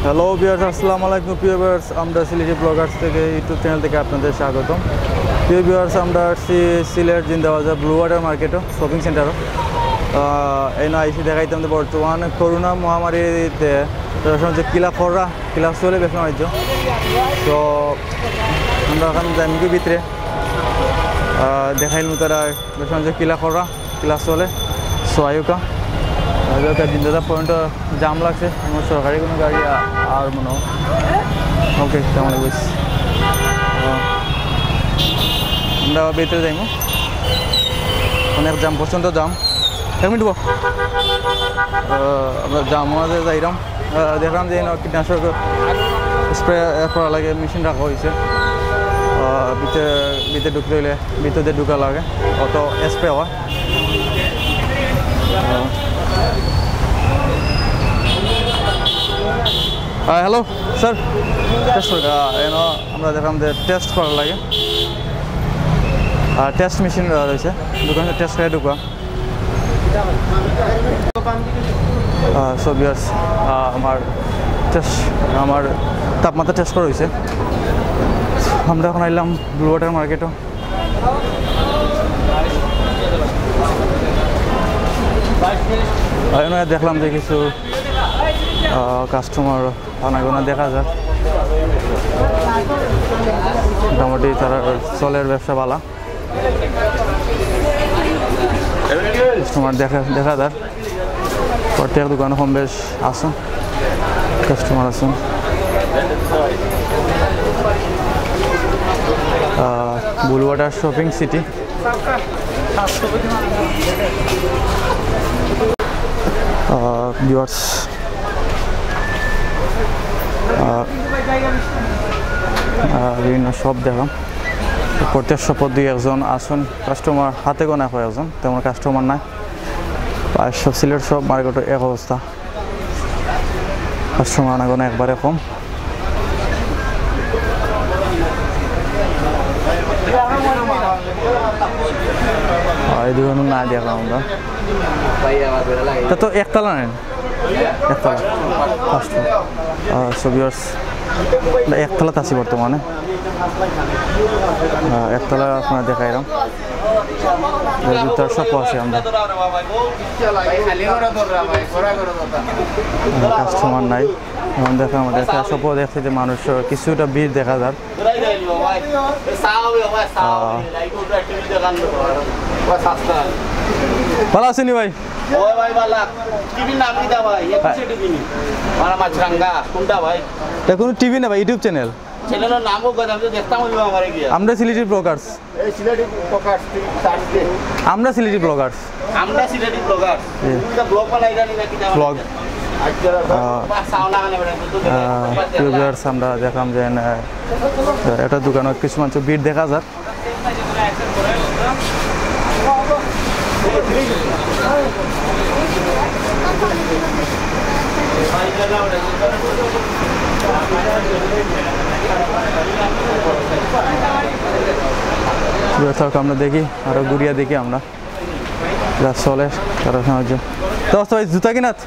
Hello viewers, আসসালামু আলাইকুম। প্রিয় ভিউয়ার্স, আমরা সিলেটি ব্লগার্স থেকে ইউটিউব চ্যানেল থেকে আপনাদের স্বাগতম। প্রিয় ভিউয়ার্স, আমরা আসছি সিলেট জিন্দাবাজার ব্লু ওয়াটার মার্কেটও শপিং সেন্টারও। এই নয় আইসি দেখাইতাম যে বর্তমানে করোনা মহামারীতে যে কিলা চলে বেশ বাণিজ্য। তো আমরা এখন জামিকে ভিতরে দেখাইলাম তারা বেশ যে কিলা চলে সোয়াইকা জিন্দাবাজার পয়েন্ট জাম লাগছে, সরকারি কোনো গাড়ি আর মনে হয় ওকে কেমন লাগবে। আমরা ভিতরে যাইমো, অনেক জাম, প্রচণ্ড জাম। এক মিনিট আমরা জাম মাঝে যাইলাম, দেখলাম যে কীটনাশক স্প্রে করা লাগে, মেশিন রাখা হয়েছে। ভিতরে ঢুকতে হইলে ভিতরে ঢুকা লাগে, অত স্প্রে হয়। হ্যালো স্যার, টেস্ট আমরা দেখলাম যে টেস্ট করার লাগে, টেস্ট মেশিন রয়েছে দোকানে, টেস্ট করে ঢুকা। সো ভিউয়ার্স, আমার তাপমাত্রা টেস্ট করা হয়েছে। আমরা এখন আইলাম ব্লু ওয়াটার মার্কেটও। দেখলাম যে কিছু কাস্টমার আনাগোনা দেখা যায়, মোটামুটি তারা চলের ব্যবসা বালা, কাস্টমার দেখা যায়। প্রত্যেক দোকানে কম বেশ আসুন, কাস্টমার আসুন। Blue water shopping city. Viewers, বিভিন্ন শপ দেখলাম, প্রত্যেক শপত দুই একজন আসুন, কাস্টমার হাতে গোনা হয় একজন, তেমন কাস্টমার নাই। প্রায় সব সিলেট সব মার্কেটের এক অবস্থা, কাস্টমার আনাগোনা একবারে কম। এই দোকানে না দেখলাম আমরা, তা তো একতলা নেন, একতলা ফার্স্ট। সো ভিউয়ার্স, একতলাতে আছি বর্তমানে, একতলা আপনার দেখাইলাম। জুতার শপও আছে, আমরা কাস্টমার নাই এখন দেখা, আমাদের শপও দেখছে যে মানুষ কিছুটা ভিড় দেখা যায়। ভালো আছেন ভাই? কোনো টিভি না ভাই, ইউটিউব চ্যানেল। আমরা সিলেটি ব্লগার্স, আমরা সিলেটি ব্লগার্স, ব্লগ। আমরা দেখলাম যে একটা দোকানে কিছু মানুষ ভিড় দেখা যায়। আমরা দেখি আরো ঘুরিয়া দেখি আমরা যা চলে তারা সাহায্য। তো ভাই জুতা কিনাত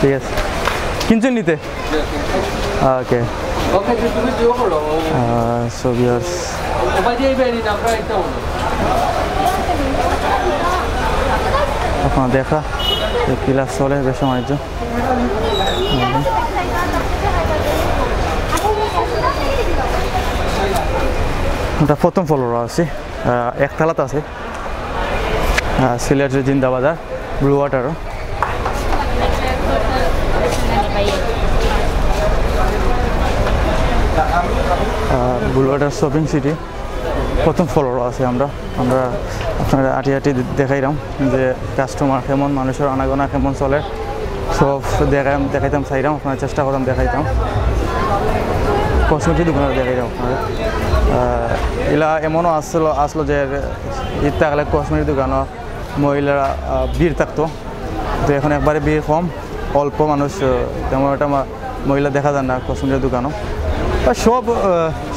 ঠিক আছে, কিনছেন নিতে? ওকে, সো ভিউয়ার্স, আপনার দেখা কিলা চলে বেশ বাণিজ্য। ওটা প্রথম ফ্লোর আছে, একতলাতে আছে, সিলেটের জিন্দাবাজার ব্লু ওয়াটারও। ব্লু ওয়াটার শপিং সিটি প্রথম ফ্লোর আছে। আমরা আপনারা আটি দেখাইলাম যে কাস্টমার কেমন, মানুষের আনাগোনা কেমন চলে, সব দেখাইতাম চাইলাম, আপনারা চেষ্টা করতাম দেখাইতাম। কসমেটিক দোকানে দেখাইলাম আপনারা। এলা এমনও আসলো যে ঈদ থাকলে কসমেটিক দোকানও মহিলারা ভিড় থাকতো, তো এখন একবারে ভিড় কম, অল্প মানুষ, তেমন একটা মহিলা দেখা যায় না কসমেটিক দোকানও।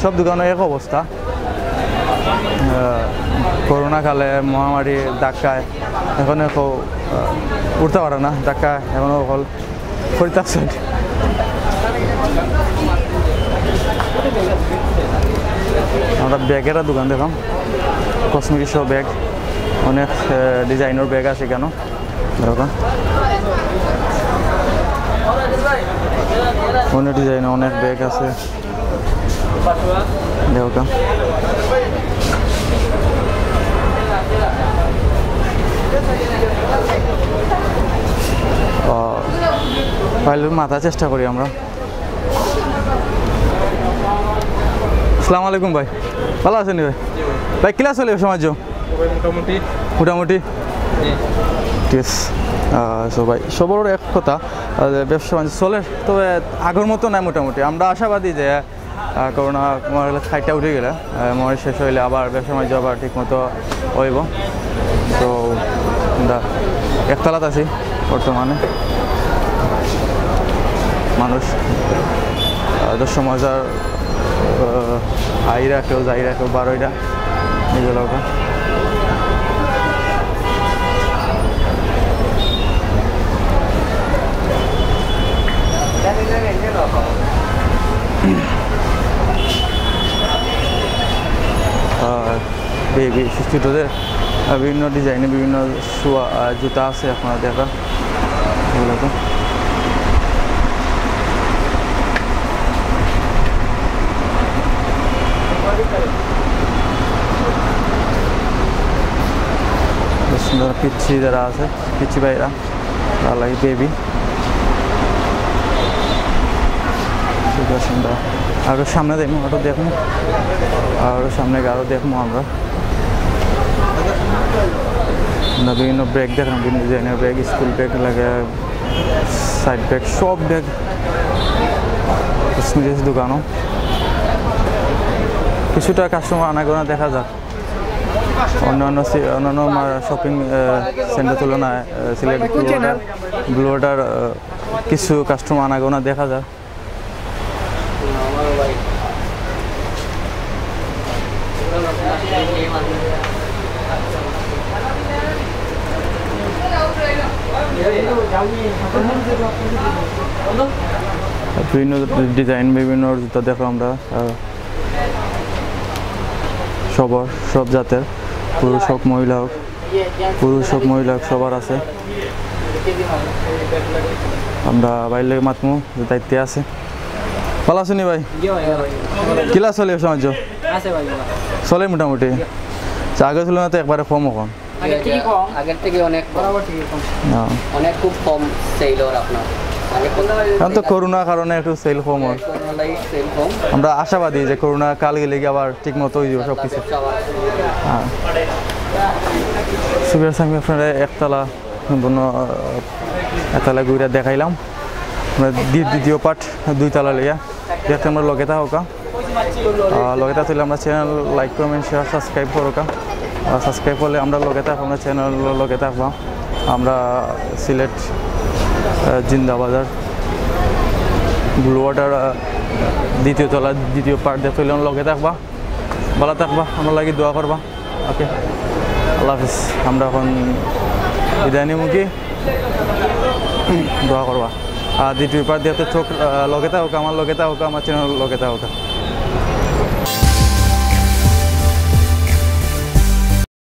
সব দোকানে এক অবস্থা। করোনা কালে মহামারী ধাক্কায় এখন উঠতে পারে না, ধাক্কা এখনও হল ফরিদ আমরা ব্যাগের দোকান দেখাম, কসমেটিক সহ ব্যাগ, অনেক ডিজাইনের ব্যাগ আছে কেন দেখো, অনেক ডিজাইনের অনেক ব্যাগ আছে দেখো। পাইলে মাথা চেষ্টা করি আমরা। আসসালামু আলাইকুম ভাই, ভালো আছেন ভাই? ভাই ক্লাস চলে সমাজ মোটামুটি ঠিক আছে। সো ভাই সবার এক কথা, ব্যবসা বাণিজ্য চলে, তবে আগের মতো নাই মোটামুটি। আমরা আশাবাদী যে করোনা খাইটা উঠে গেলে মহামারী শেষ হইলে আবার ব্যবসা বাণিজ্য আবার ঠিক মতো হইব। তো আমরা একতলাত আছি বর্তমানে, মানুষ 10,000 আইরা কেউ যাইরা কেউ 12টা এগুলো। বেবি শিশুদের বিভিন্ন ডিজাইনে বিভিন্ন জুতা আছে আপনারা দেখা এগুলো। তো সুন্দর পিচ্ছি যারা আছে, পিচ্ছি ভাইরা তারা লাগে বেবি সুন্দর। আরও সামনে দেখবো, আরও দেখবো, আরও সামনে আরও দেখবো আমরা বিভিন্ন ব্যাগ দেখলাম, বিভিন্ন ডিজাইনের ব্যাগ, স্কুল ব্যাগ লাগে, সাইড ব্যাগ, সব ব্যাগ কসমেটিক্স দোকানও। কিছুটা কাস্টমার আনাগোনা দেখা যাক, অন্যান্য শপিং সেন্টার তুলনায় সিলেট ব্লু ওয়াটার কিছু কাস্টমার আনাগোনা দেখা যায়। বিভিন্ন ডিজাইন, বিভিন্ন জুতা দেখো আমরা, সব জাতের, পুরুষ হোক মহিলা হোক, সবার আছে। আমরা বাইরে মাতমু দায়িত্বে আছে। ভালো আছেন ভাই? কিলা চলে সমাজ চলে মোটামুটি, আগে ছিল না তো একবারে কম এখন, আগের থেকে অনেক খুব কম সেল ওর আপনার। এখন তো করোনার কারণে একটু সেল কম হয়। আমরা আশাবাদী যে করোনা কাল গেলে আবার ঠিক মতো হয়ে যাবে সব কিছু। হ্যাঁ, সুবিধা আমি আপনারা একতলা সম্পূর্ণ একতলা ঘুরে দেখাইলাম। আমরা দ্বিতীয় পার্ট 2 তলা লিয়া দেখতে আমরা লগেতা হোকা, লগেতা তুলে আমরা channel like comment share subscribe করোকা। সাবস্ক্রাইব করলে আমরা লগেতা আমরা চ্যানেল লগে থাকবা। আমরা সিলেট জিন্দাবাজার ব্লু ওয়াটার দ্বিতীয় তলা দ্বিতীয় পার্ট দেখতে হইলে লগে থাকবা, ভালো থাকবা, আমরা লাগে দোয়া করবা। ওকে, আল্লাহ হাফিজ। আমরা এখন বিদায় নিমুখী, দোয়া করবা। আর দ্বিতীয় পার্ট দেখতে চোখ লগে থাকুক, আমার লগে থাকুক, আমার চ্যানেল লগে থাকুক।